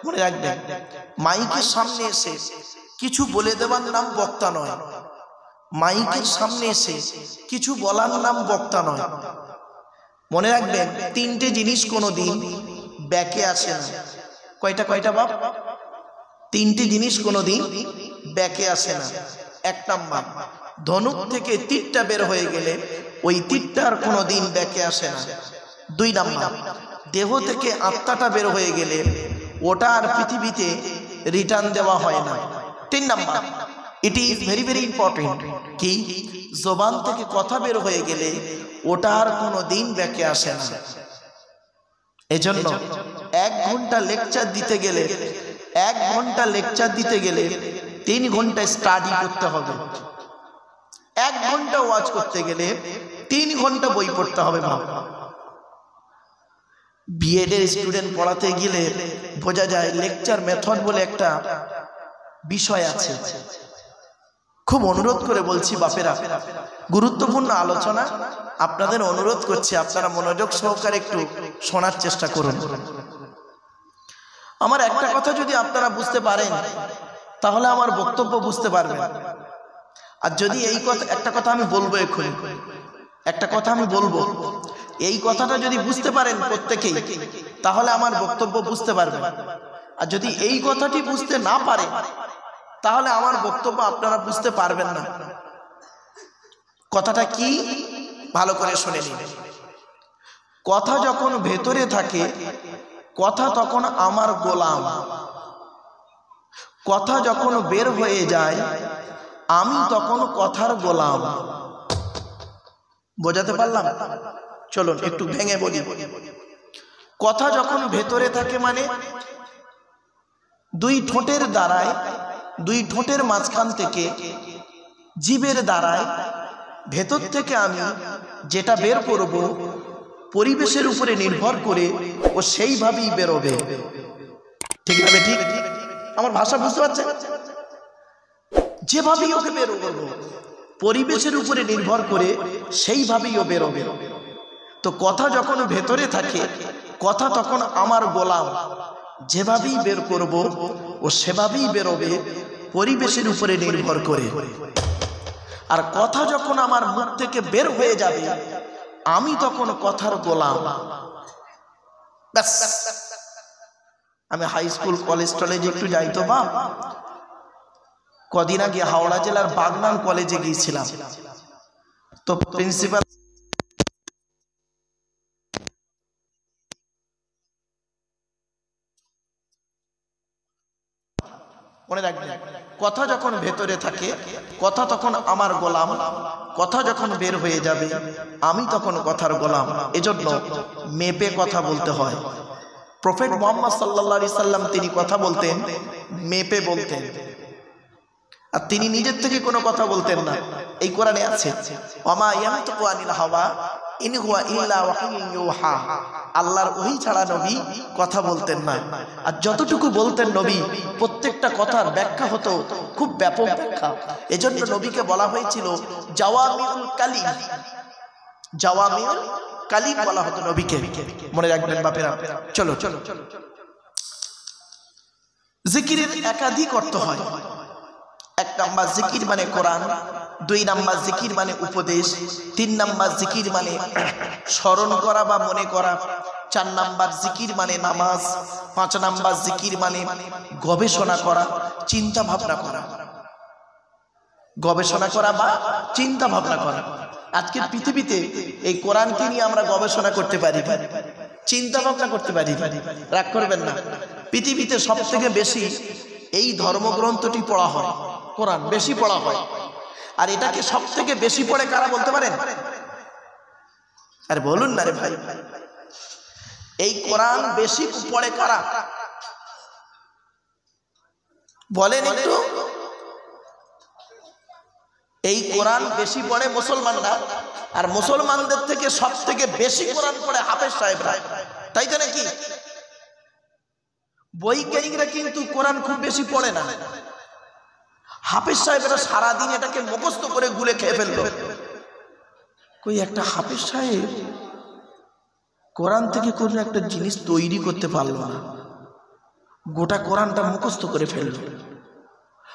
মনে রাখবেন, মাইকের সামনে এসে কিছু বলে দেওয়ার নাম বক্তা নয়। মাইকের সামনে এসে কিছু বলার নাম বক্তা নয়। মনে রাখবেন, তিনটে জিনিস কোনোদিন ব্যাকে আসে না। কয়টা কয়টা বাপ? তিনটে জিনিস কোনোদিন ব্যাকে আসে না। এক নাম্বার, ধনুক থেকে তীরটা বের হয়ে গেলে ওই তীরটার কোনোদিন ব্যাকে আসে না। দুই নাম্বার, দেহ থেকে আত্মাটা বের হয়ে গেলে ওটা আর পৃথিবীতে রিটার্ন দেওয়া হয় না। তিন number, it is very very important, কি জবান থেকে কথা বের হয়ে গেলে ওটা আর কোনোদিন ব্যাকে আসে না। এজন্য 1 ঘন্টা লেকচার দিতে গেলে 1 ঘন্টা লেকচার দিতে গেলে 3 ঘন্টা স্টাডি করতে হবে। 1 ঘন্টা ওয়াজ করতে গেলে 3 ঘন্টা বই পড়তে হবে। ভাব, বিএড এর স্টুডেন্ট পড়াতে গেলে বোঝা যায় লেকচার মেথড বলে একটা বিষয় আছে। খুব অনুরোধ করে বলছি বাপেরা, গুরুত্বপূর্ণ আলোচনা, আপনাদের অনুরোধ করছি আপনারা মনোযোগ সহকারে একটু শোনার চেষ্টা করুন। আমার একটা কথা যদি আপনারা বুঝতে পারেন তাহলে আমার বক্তব্য বুঝতে পারবেন। আর যদি এই কথা, একটা কথা আমি বলবো এক্ষুনি, একটা কথা আমি বলবো, এই কথাটা যদি বুঝতে পারেন প্রত্যেকেই তাহলে আমার বক্তব্য বুঝতে পারবেন। আর যদি এই কথাটি বুঝতে না পারে তাহলে আমার বক্তব্য আপনারা বুঝতে পারবেন না। কথাটা কি ভালো করে শুনে নিন। কথা যখন ভেতরে থাকে কথা তখন আমার গোলাম, কথা যখন বের হয়ে যায় আমি তখন কথার গোলাম। বোঝাতে পারলাম? চলুন একটু ভেঙে বলি। কথা যখন ভেতরে থাকে মানে দুই ঠোঁটের দ্বারায়, দুই ঠোঁটের মাঝখান থেকে জিভের দ্বারায় ভেতর থেকে আমি যেটা বের করব পরিবেশের উপরে নির্ভর করে ও সেইভাবেই বেরোবে। ঠিক আছে? ঠিক আমার ভাষা বুঝতে পারছেন? যেভাবেই ওকে বের করব পরিবেশের উপরে নির্ভর করে সেইভাবেই ও বেরোবে। তো কথা যখন ভেতরে থাকে কথা তখন আমার গোলাম, যেভাবেই বের করব ও সেভাবেই বেরোবে পরিবেশের উপরে নির্ভর করে। আর কথা যখন আমার মুখ থেকে বের হয়ে যাবে আমি তখন কথার গোলাম। ব্যাস। আমি হাই স্কুল কলেজ টলেজে একটু যাই তো বাপ, কদিন আগে হাওড়া জেলার বাগনান কলেজে গিয়েছিলাম। তো প্রিন্সিপাল মনে রাখবেন, কথা যখন ভেতরে থাকে কথা তখন আমার গোলাম, কথা যখন বের হয়ে যাবে আমি তখন কথার গোলাম। এজন্য মেপে কথা বলতে হয়। প্রফেট মুহাম্মদ সাল্লাল্লাহু আলাইহি সাল্লাম তিনি কথা বলতেন মেপে বলতেন, আর তিনি নিজের থেকে কোনো কথা বলতেন না। এই কোরআনে আছে, ওমা ইয়ানতিকু আনিল হাওয়া ইন হুয়া ইল্লা ওয়াহিয়ুন ইউহা। আল্লাহর ওহী ছাড়া নবী কথা বলতেন না। আর যতটুকু বলতেন নবী প্রত্যেকটা কথার ব্যাখ্যা হতো খুব ব্যাপক ব্যাখ্যা। এজন্য নবীকে বলা হয়েছিল জাওয়ামিউল কালিম, জাওয়ামিউল কালিম বলা হতো নবীকে। মনে রাখবেন বাপেরা। চলো চলো, জিকিরের একাধিক অর্থ হয়। 1 নাম্বার জিকির মানে কোরআন, 2 নাম্বার জিকির মানে উপদেশ, 3 নাম্বার জিকির মানে স্মরণ করা বা মনে করা, 4 নাম্বার জিকির মানে নামাজ, 5 নাম্বার জিকির মানে গবেষণা করা, চিন্তা ভাবনা করা। গবেষণা করা বা চিন্তা ভাবনা করা। আজকের পৃথিবীতে এই কোরআনকে নিয়ে আমরা গবেষণা করতে পারি, চিন্তা ভাবনা করতে পারি। রাগ করবেন না, পৃথিবীতে সবথেকে বেশি এই ধর্মগ্রন্থটি পড়া হয়, কোরআন বেশি পড়া হয়। আর এটাকে সবথেকে বেশি পড়ে কারা বলতে পারেন? আরে বলুন না রে ভাই, এই কোরআন বেশি পড়ে কারা বলেন একটু? এই কোরআন বেশি পড়ে মুসলমানরা, আর মুসলমানদের থেকে সবথেকে বেশি কোরআন পড়ে হাফেজ সাহেবরা, তাই তো নাকি? বৈজ্ঞানিকরা কিন্তু কোরআন খুব বেশি পড়ে না, হাফেজ সাহেবরা সারাদিন এটাকে মুখস্থ করে গুলে খেয়ে ফেললো। কই একটা হাফেজ সাহেব কোরআন থেকে কোনো একটা জিনিস তৈরি করতে পারলো না, গোটা কোরআনটা মুখস্থ করে ফেলল।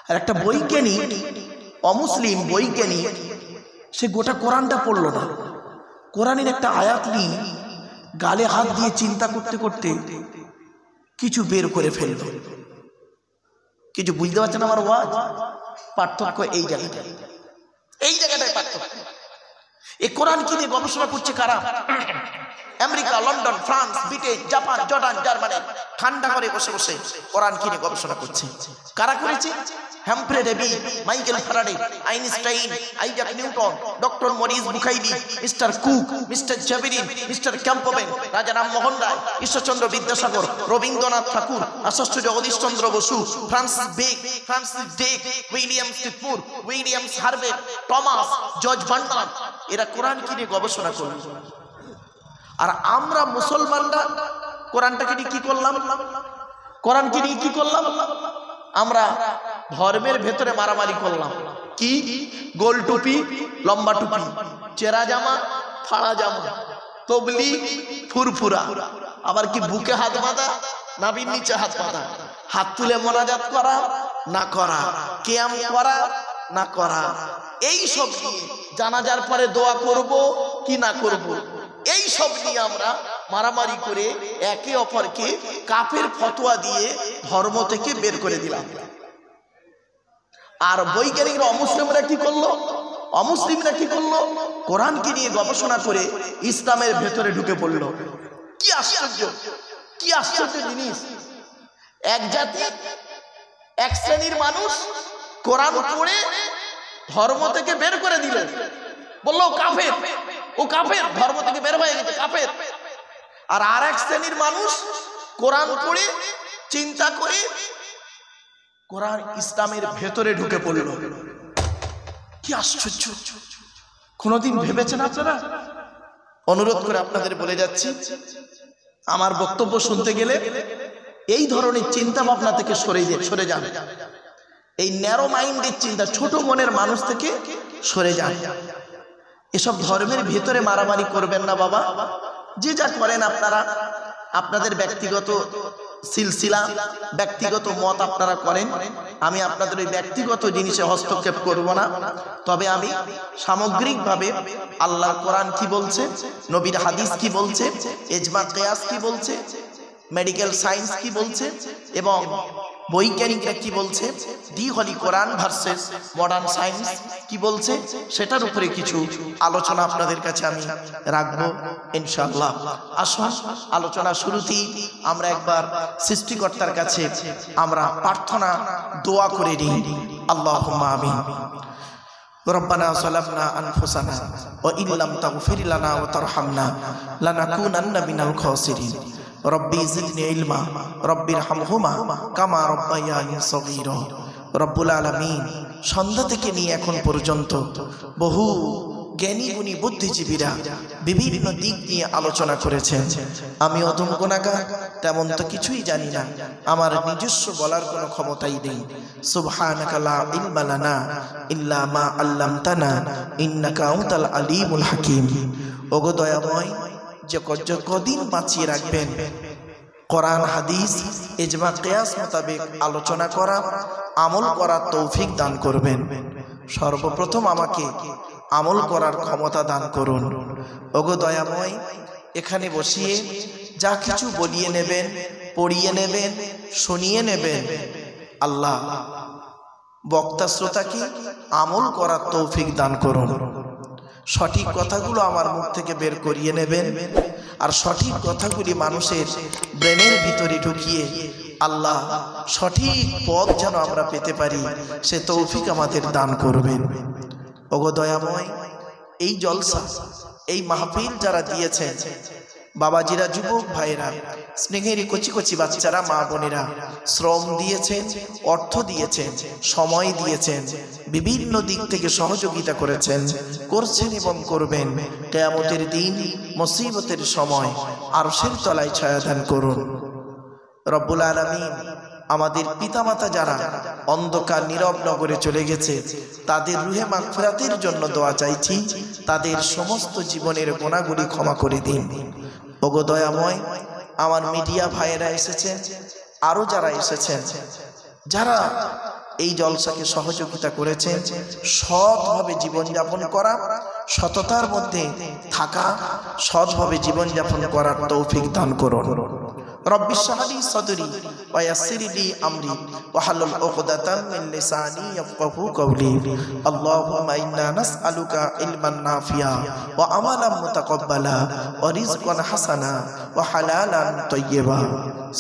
আর একটা বৈজ্ঞানিক, অমুসলিম বৈজ্ঞানিক, সে গোটা কোরআনটা পড়ল না, কোরআনের একটা আয়াত নিয়ে গালে হাত দিয়ে চিন্তা করতে করতে কিছু বের করে ফেলল। কিছু বুঝতে পারছেন আমার ওয়াজ? পার্থক্য এই জায়গাটায়, এই জায়গাটায় পার্থক্য। এই কোরআন কি নিয়ে গবেষণা করছে কারা? America, London, France, Britain, Japan, Jordan, Germany ঠান্ডা করে বসে বসে কোরআন কি নিয়ে গবেষণা করছে। কারা করেছে? Humphry Davy, Michael Faraday, Einstein, Isaac Newton, doctor Maurice Bucaille, mister Cook, mister জাবেরিন, mister Campbell, Raja Rammohan Roy, Ishwarchandra Vidyasagar, Rabindranath Tagore, Acharya Jagadishchandra Bose, Francis ডেক, উইলিয়াম স্টিফুর, উইলিয়ামস হার্ভে, টমাস, জর্জ ভান্ডার, এরা কোরআন কি নিয়ে গবেষণা করল। আর আমরা মুসলমানরা কোরআনটাকে নিয়ে কি করলাম? কোরআনকে নিয়ে কি করলাম? আমরা ধর্মের ভেতরে মারামারি করলাম। কি? গোল টুপি, লম্বা টুপি, চেরা জামা, ফাড়া জামা, তবলিগ, ফুরফুরা, আবার কি বুকে হাত বাঁধা, নাভির নিচে হাত বাঁধা, হাত তুলে মোনাজাত করা না করা, কিয়াম করা না করা, এই সব নিয়ে জানাজার পরে দোয়া করব কি না করব, এই সব নিয়ে আমরা মারামারি করে একে অপরকে কাফের ফতোয়া দিয়ে ধর্ম থেকে বের করে দিলাম। আর বৈজ্ঞানিকরা, অমুসলিমরা কি করলো? অমুসলিমরা কি করলো? কোরআনকে নিয়ে গবেষণা করে ইসলামের ভেতরে ঢুকে পড়লো। কি আশ্চর্য, কি আশ্চর্য জিনিস! এক জাতি, এক শ্রেণীর মানুষ কোরআন পড়ে ধর্ম থেকে বের করে দিল, বললো কাফের, ও কাফের, ধর্ম থেকে বের হয়ে গেছে, কাফের। আর আরেক শ্রেণীর মানুষ কোরআন পড়ে চিন্তা করে কোরআন ইসলামের ভেতরে ঢুকে পড়ল। কি আশ্চর্য! কোনদিন ভেবেছেন আপনারা? অনুরোধ করে আপনাদের বলে যাচ্ছি, আমার বক্তব্য শুনতে গেলে এই ধরনের চিন্তা ভাবনা থেকে সরে যান। এই ন্যারো মাইন্ডের চিন্তা, ছোট মনের মানুষ থেকে সরে যান। এসব ধর্মের ভেতরে মারামারি করবেন না বাবা। যে যা করেন আপনারা, আপনাদের ব্যক্তিগত সিলসিলা, ব্যক্তিগত মত আপনারা করেন। আমি আপনাদের ওই ব্যক্তিগত জিনিসে হস্তক্ষেপ করব না। তবে আমি সামগ্রিকভাবে আল্লাহর কোরআন কি বলছে, নবীর হাদিস কি বলছে, ইজমা কিয়াস কি বলছে, মেডিকেল সায়েন্স কি বলছে এবং বৈজ্ঞানিকরা কি বলছে, দি হলি কোরআন ভার্সেস মডার্ন সায়েন্স কি বলছে, সেটার উপরে কিছু আলোচনা আপনাদের কাছে আমি রাখবো ইনশাআল্লাহ। আসুন, আলোচনা শুরুতেই আমরা একবার সৃষ্টিকর্তার কাছে আমরা প্রার্থনা দোয়া করে নিই। আল্লাহুম্মা আমিন। রব্বানা যালামনা আনফুসানা ওয়া ইল্লাম তাগফির লানা ওয়া তারহামনা লানাকুনান্না মিনাল খাসিরিন। রব্বি জিদনি ইলমা রব্বিরহামহুমা কামা রব্বায়ানি সগীরা। রব্বুল আলামিন, সন্ধ্যা থেকে নিয়ে এখন পর্যন্ত বহু জ্ঞানী গুণী বুদ্ধিজীবীরা বিভিন্ন দিক নিয়ে আলোচনা করেছেন। আমি অধম গুনাহগার, তেমন তো কিছুই জানি না, আমার নিজস্ব বলার কোনো ক্ষমতাই নেই। সুবহানাকা লা ইলমা লানা ইল্লা মা আল্লামতানা ইন্নাকা আনতাল আলিমুল হাকিম। ওগো দয়াময়, যে কদিন বাঁচিয়ে রাখবেন, কোরআন হাদিস ইজমা কিয়াস মোতাবেক আলোচনা করা, আমল করার তৌফিক দান করবেন। সর্বপ্রথম আমাকে আমল করার ক্ষমতা দান করুন। ওগো দয়াময়, এখানে বসিয়ে যা কিছু বলিয়ে নেবেন, পড়িয়ে নেবেন, শুনিয়ে নেবেন, আল্লাহ বক্তা শ্রোতাকে আমল করার তৌফিক দান করুন। সঠিক কথাগুলো আমার মুখ থেকে বের করিয়ে নেবেন, আর সঠিক কথাগুলি মানুষের ব্রেনের ভিতরে ঢুকিয়ে আল্লাহ সঠিক পথ যেন আমরা পেতে পারি, সে তৌফিক আমাদের দান করবেন। ওগো দয়াময়, এই জলসা, এই মাহফিল যারা দিয়েছেন, বাবাজিরা, যুবক ভাইরা, স্নেহের কচি কচি বাচ্চারা, মা বোনেরা শ্রম দিয়েছেন, অর্থ দিয়েছেন, সময় দিয়েছেন, বিভিন্ন দিক থেকে সহযোগিতা করেছেন, করছেন এবং করবেন। কিয়ামতের দিন, মুসিবতের সময় আরশের তলায় ছায়াদান করুন। রব্বুল আলামিন, আমাদের পিতামাতা যারা অন্ধকার নীরব নগরে চলে গেছে, তাদের রুহে মাগফিরাতের জন্য দোয়া চাইছি। তাদের সমস্ত জীবনের গুনাহগুলি ক্ষমা করে দিন। ওগো দয়াময়, আমার মিডিয়া ভাইয়েরা এসেছেন, আরো যারা এসেছেন, যারা এই জলসাকে সহযোগিতা করেছেন, সৎভাবে জীবনযাপন করা, সততার মধ্যে থাকা, সৎভাবে জীবনযাপন করার তৌফিক দান করুন। রব্বি ইশরাহ লি সাদরি ওয়া ইয়াসসির লি আমরি ওয়াহলুল উকদাতাম মিন লিসানি ইয়াফকাহু কওলি। আল্লাহুম্মা ইন্না নাসআলুকা ইলমান নাফিয়া ওয়া আমালান মুতাকাব্বালা ওয়া রিজকান হাসানা ওয়া হালালান তাইয়্যিবা।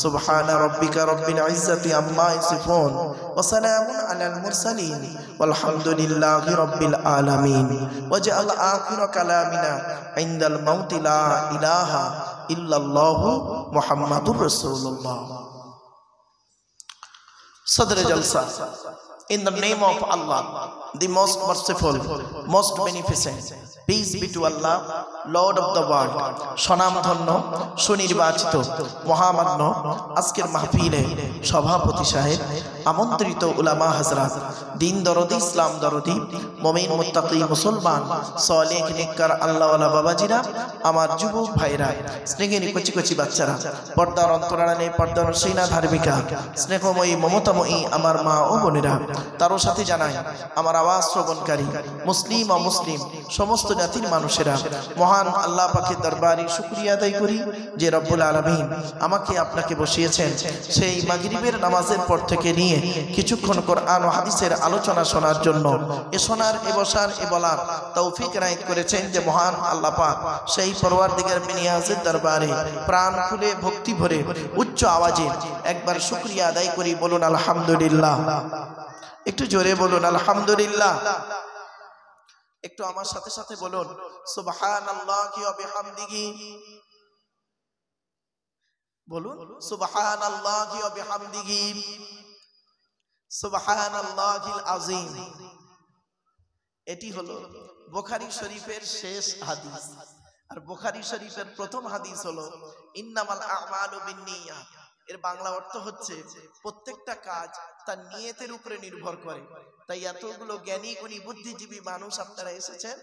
সুবহানা রাব্বিকা রাব্বিল ইজ্জাতি আম্মা ইয়াসিফুন ওয়া সালামুন আলাল মুরসালিন ওয়ালহামদুলিল্লাহি রাব্বিল আলামিন। ওয়াজআল আখিরা কালামিনা ইনদাল মাউতি লা ইলাহা ইল্লাল্লাহু মুহাম্মাদুর রাসূলুল্লাহ। Sadr Jalsa. In the name of Allah, the most merciful, most beneficent, peace be to Allah, Lord of the world. Sonam dhanno সুনির্বাচিত মহামান্য আজকের মাহফিলে সভাপতি সাহেব, আমন্ত্রিত উলামা হযরত, দিন দরদি, ইসলাম দরদি, মুমিন মুত্তাকি মুসলমান, সালেহ নেককার আল্লাহওয়ালা বাবাজিরা, আমার যুবক ভাইরা, স্নেহের কচি কচি বাচ্চারা, পর্দার অন্তরালে পর্দার নসীনা ধার্মিকা, স্নেহময়ী মমতাময়ী আমার মা ও বোনেরা, তারও সাথে জানাই আমার আওয়াজ শ্রবণকারী মুসলিম অমুসলিম সমস্ত জাতির মানুষেরা, মহান আল্লাহ পাকের দরবারে শুকরিয়া আদায় করি যে রব্বুল আলামিন আমাকে আপনাকে বসিয়েছেন সেই মাগরিবের নামাজের পর থেকে নিয়ে কিছুক্ষণ কোরআন ও হাদিসের আলোচনা শোনার জন্য। এ শোনার, এ বসার, এ বলার তৌফিক এনায়েত করেছেন যে মহান আল্লাহ পাক। সেই পরওয়ারদিগার বিনিয়াজের দরবারে প্রাণ খুলে ভক্তি ভরে উচ্চ আওয়াজে একবার শুকরিয়া আদায় করি। বলুন আলহামদুলিল্লাহ। একটু জোরে বলুন আলহামদুলিল্লাহ। একটু আমার সাথে সাথে বলুন সুবহানাল্লাহি ওয়া বিহামদিহি। বলুন সুবহানাল্লাহি ওয়া বিহামদিহি সুবহানাল্লাহিল আযীম। এটি হলো বুখারী শরীফের শেষ হাদিস। আর বুখারী শরীফের প্রথম হাদিস হলো ইন্নামাল আমালু বিন্নিয়াত। এর বাংলা অর্থ হচ্ছে প্রত্যেকটা কাজ তার নিয়তের উপরে নির্ভর করে। তাই এতগুলো জ্ঞানী গুণী বুদ্ধিজীবী মানুষ আপনারা এসেছেন,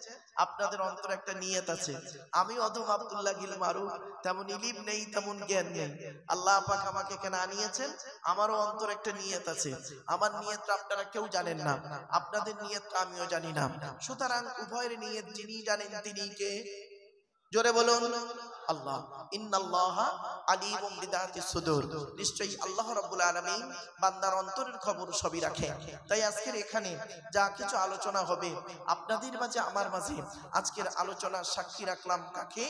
আপনাদের অন্তরে একটা নিয়ত আছে। আমি অধম আব্দুল্লাহ গিল মারুফ, তেমন ইলিম নেই, তেমন জ্ঞান নেই। আল্লাহ পাক আমাকে কেন আনিয়েছেন, আমারও অন্তরে একটা নিয়ত আছে। আমার নিয়তটা আপনারা কেউ জানেন না, আপনাদের নিয়তটা আমিও জানি না। সুতরাং উভয়ের নিয়ত যিনি জানেন তিনি কে? জোরে বলুন আল্লাহ। ইন্নাল্লাহা আলিমুম বিদাতিস সুদূর। নিশ্চয়ই আল্লাহ রাব্বুল আলামিন বান্দার অন্তরের খবর সবই রাখেন। তাই আজকের এখানে যা কিছু আলোচনা হবে আপনাদের মাঝে আমার মাঝে, আজকের আলোচনার সাক্ষী রাখলাম কাকে?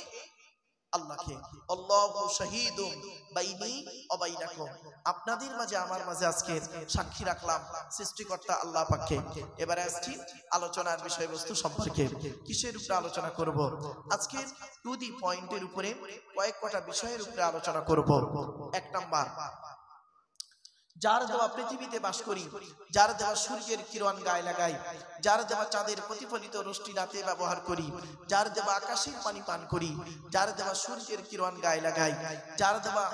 আল্লাহকে। আল্লাহু শাহীদুম বাইনি ওয়া বাইনাকুম। আপনাদের মাঝে আমার মাঝে আজকে সাক্ষী রাখলাম সৃষ্টিকর্তা আল্লাহ পাককে। এবারে আসছি আলোচনার বিষয়বস্তু সম্পর্কে। কিসের উপরে আলোচনা করব? আজকে টু দি পয়েন্টের উপরে কয়েক কটা বিষয়ের উপরে আলোচনা করব। এক নাম্বার, যার দেওয়া পৃথিবীতে বাস করি, যার দেওয়া সূর্যের কিরণ গায়ে লাগাই, যার দেওয়া চাঁদের প্রতিফলিত রশ্মি রাতে ব্যবহার করি, যার দেওয়া আকাশের পানি পান করি, যার দেওয়া সূর্যের কিরণ গায়ে লাগাই, যার দেওয়া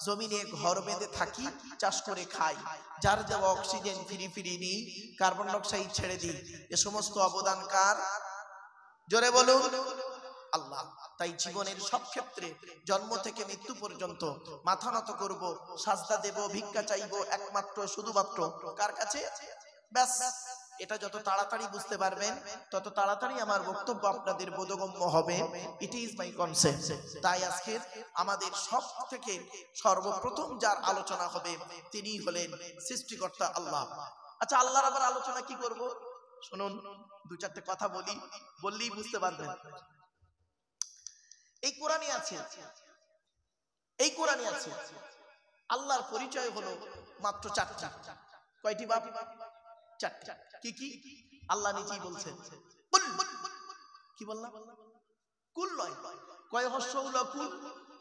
জমিনে ঘর বেঁধে থাকি, চাষ করে খাই, যার দেওয়া অক্সিজেন ফিরি ফিরি নিই, কার্বন ডাই অক্সাইড ছেড়ে দিই, এ সমস্ত অবদান কার? জোরে বলুন আল্লাহ। তাই জীবনের সব ক্ষেত্রে জন্ম থেকে মৃত্যু পর্যন্ত মাথা নত করব, সাজদা দেব, ভিক্ষা চাইব একমাত্র শুধুমাত্র কার কাছে? ব্যাস। এটা যত তাড়াতাড়ি বুঝতে পারবেন তত তাড়াতাড়ি আমার বক্তব্য আপনাদের বোধগম্য হবে। It is my concept. তাই আজকে আমাদের সব থেকে সর্বপ্রথম যার আলোচনা হবে তিনি হলেন সৃষ্টিকর্তা আল্লাহ। আচ্ছা, আল্লাহর আবার আলোচনা কি করব? শুনুন, দু চারটে কথা বললেই বুঝতে পারবেন। এই কোরআনে আছে, এই কোরআনে আছে আল্লাহর পরিচয় হলো মাত্র চারটি। কয়টি বাপ? চারটি। কি কি? আল্লাহ নিজেই বলছেন। কি বললাম? কুল নয়। কয় হস্যউলা কুল,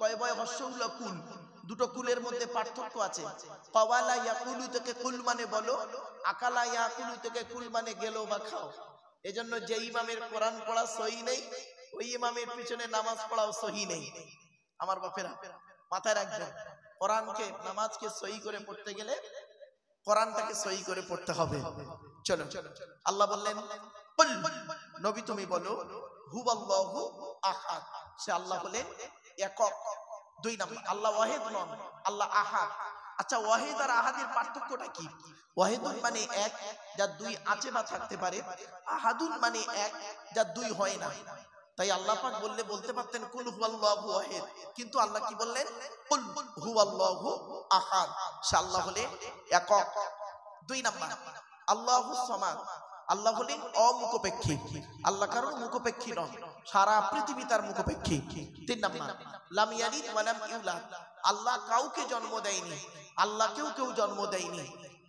কয় বয় হস্যউলা কুল। দুটো কুলের মধ্যে পার্থক্য আছে। কওয়ালা ইয়াকুলু থেকে কুল মানে বলো, আকালা ইয়াকুলু থেকে কুল মানে গেলো বা খাও। এজন্য যে ইমামের কোরআন পড়া সহি নেই, ওই ইমামের পিছনে নামাজ পড়াও সহি নেই। আমার বাপেরা মাথায় রাখবেন, কোরআনকে নামাজকে সহি করে পড়তে গেলে কোরআনটাকে সহি করে পড়তে হবে। চলো, আল্লাহ বললেন কুল, নবী তুমি বলো, হুয়াল্লাহু আহাদ। সে আল্লাহ হলেন একক। দুই নাম্বার, আল্লাহ ওয়াহিদ নন, আল্লাহ আহাদ। আচ্ছা, ওয়াহিদ আর আহাদের পার্থক্যটা কি? ওয়াহিদুন মানে এক, যার দুই আছে বা থাকতে পারে। আহাদুন মানে এক, যার দুই হয় না। তাই আল্লাহ পাক বলতে পারতেন কুল হুয়াল্লাহু আহাদ, কিন্তু আল্লাহ কি বললেন? কুল হুয়াল্লাহু আহাদ। সে আল্লাহ হলেন একক। দুই নাম্বার আল্লাহুস সামাদ, আল্লাহ হলেন অমুখপেক্ষী। আল্লাহ কারোর মুখপেক্ষী নন, সারা পৃথিবী তার মুখপেক্ষী। তিন নাম্বার লাম ইয়ালিদ ওয়া লাম ইউলাদ, আল্লাহ কাউকে জন্ম দেয়নি, আল্লাহ কেউ জন্ম দেয়নি।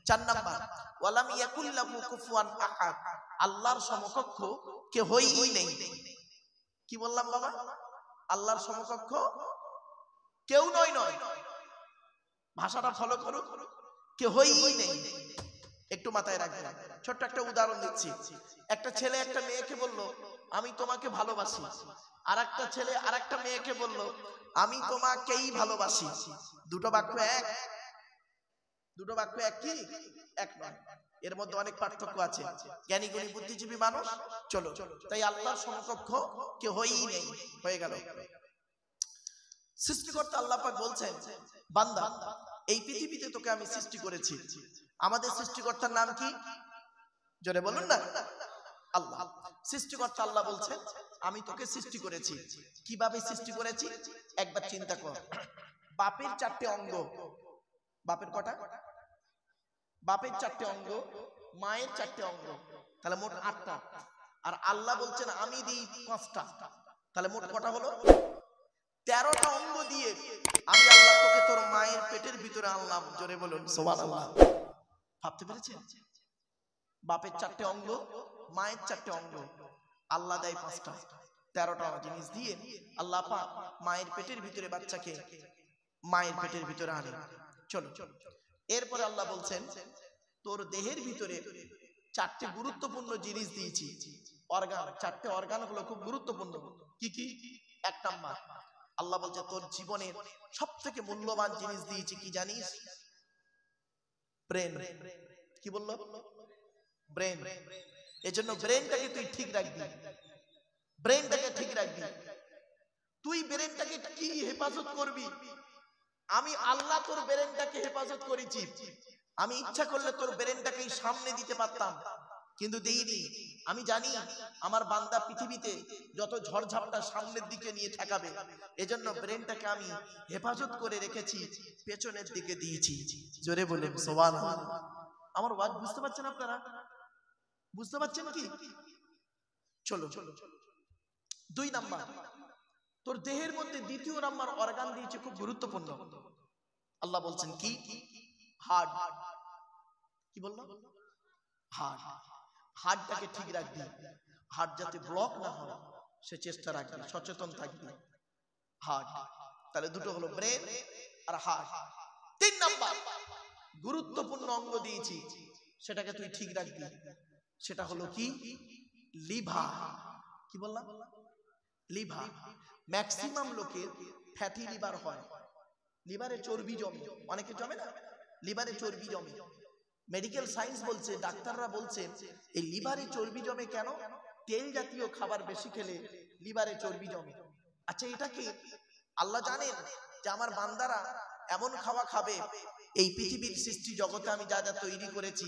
চার নাম্বার ওয়ালাম ইয়াকুল লাহু কুফুয়ান আহাদ, আল্লাহর সমকক্ষ কেউই নেই। কি বললাম বাবা? আল্লাহর সমকক্ষ কেউ নয়। ভাষাটা ফলো করো, কেউই নেই। একটু মাথায় রাখবেন। ছোট্ট একটা উদাহরণ দিচ্ছি। একটা ছেলে একটা মেয়েকে বলল আমি তোমাকে ভালোবাসি, আর একটা ছেলে আর একটা মেয়েকে বলল আমি তোমাকেই ভালোবাসি। দুটো বাক্য এক? দুটো বাক্য এক কি? এক নয়। এর মধ্যে অনেক পার্থক্য আছে। জ্ঞানী গুণী বুদ্ধিজীবী মানুষ চলো। তাই আল্লাহর সমকক্ষ কেউই নেই। হয়ে গেল। সৃষ্টিকর্তা আল্লাহ পাক বলছেন, বান্দা এই পৃথিবীতে তোকে আমি সৃষ্টি করেছি। আমাদের সৃষ্টিকর্তার নাম কি? জোরে বলুন না। আল্লাহ। সৃষ্টিকর্তা আল্লাহ বলছেন আমি তোকে সৃষ্টি করেছি। কিভাবে সৃষ্টি করেছি একবার চিন্তা কর। বাপের চারটে অঙ্গ। বাপের কটা? বাপের চারটে অঙ্গ, মায়ের চারটে অঙ্গ, তাহলে মোট 8টা। আর আল্লাহ বলছেন আমি দিই 5টা, তাহলে মোট কটা হলো? 13টা অঙ্গ দিয়ে আমি আল্লাহ তোকে তোর মায়ের পেটের ভিতরে আনলাম। জোরে বলুন সুবহানাল্লাহ। ভাবতে পেরেছেন? বাপের চারটে অঙ্গ, মায়ের চারটে অঙ্গ, আল্লাহ দেয় 5টা। 13টা জিনিস দিয়ে আল্লাহ পাক মায়ের পেটের ভিতরে বাচ্চাকে মায়ের পেটের ভিতরে আনে। চলো। এরপরে আল্লাহ বলছেন তোর দেহের ভিতরে 4টে গুরুত্বপূর্ণ জিনিস দিয়েছি, অর্গান। 4টে অর্গান হলো খুব গুরুত্বপূর্ণ। কি কি? 1 নাম্বার আল্লাহ বলছে তোর জীবনের সবথেকে মূল্যবান জিনিস দিয়েছি কি জানিস? ব্রেন। কি বললো? ব্রেন। এজন্য ব্রেনটাকে তুই ঠিক রাখবি। ব্রেনটাকে ঠিক রাখবি। তুই ব্রেনটাকে কি হেফাজত করবি? আমি আল্লাহ তোর ব্রেনটাকে হেফাজত করেছি। আমি ইচ্ছা করলে তোর ব্রেনটাকে সামনে দিতে পারতাম, কিন্তু দেইনি। আমি জানি আমার বান্দা পৃথিবীতে যত ঝড়ঝাপটা সামনের দিকে নিয়ে ঠেকাবে, এজন্য ব্রেনটাকে আমি হেফাজত করে রেখেছি, পেছনের দিকে দিয়েছি। জোরে বলে সুবহানাল্লাহ। আমার ওয়াজ বুঝতে পারছেন আপনারা? বুঝতে পারছেন কি? চলো। 2 নাম্বার তোর দেহের মধ্যে 2য় নাম্বার অর্গান দিয়েছে, খুব গুরুত্বপূর্ণ। আল্লাহ বলছেন কি? হার্ট। কি বললাম? হার্ট। হার্টটাকে ঠিক রাখবি। হার্ট যাতে ব্লক না হয় সে চেষ্টা রাখবি, সচেতন থাকবি। হার্ট। তাহলে দুটো হলো, ব্রেন আর হার্ট। 3 নাম্বার গুরুত্বপূর্ণ অঙ্গ দিয়েছি, সেটাকে তুই ঠিক রাখবি। সেটা হলো কি? লিভার। কি বললাম? লিভার। ম্যাক্সিমাম লোকের ফ্যাটি লিভার হয়। লিভারে চর্বি জমে। অনেকে জমে না? লিভারে চর্বি জমে। মেডিকেল সায়েন্স বলছে, ডাক্তাররা বলছে এই লিভারে চর্বি জমে কেন? তেল জাতীয় খাবার বেশি খেলে লিভারে চর্বি জমে। আচ্ছা, এটা কি? আল্লাহ জানেন যে আমার বান্দারা এমন খাওয়া খাবে, এই পৃথিবীর সৃষ্টি জগতে আমি যা যা তৈরি করেছি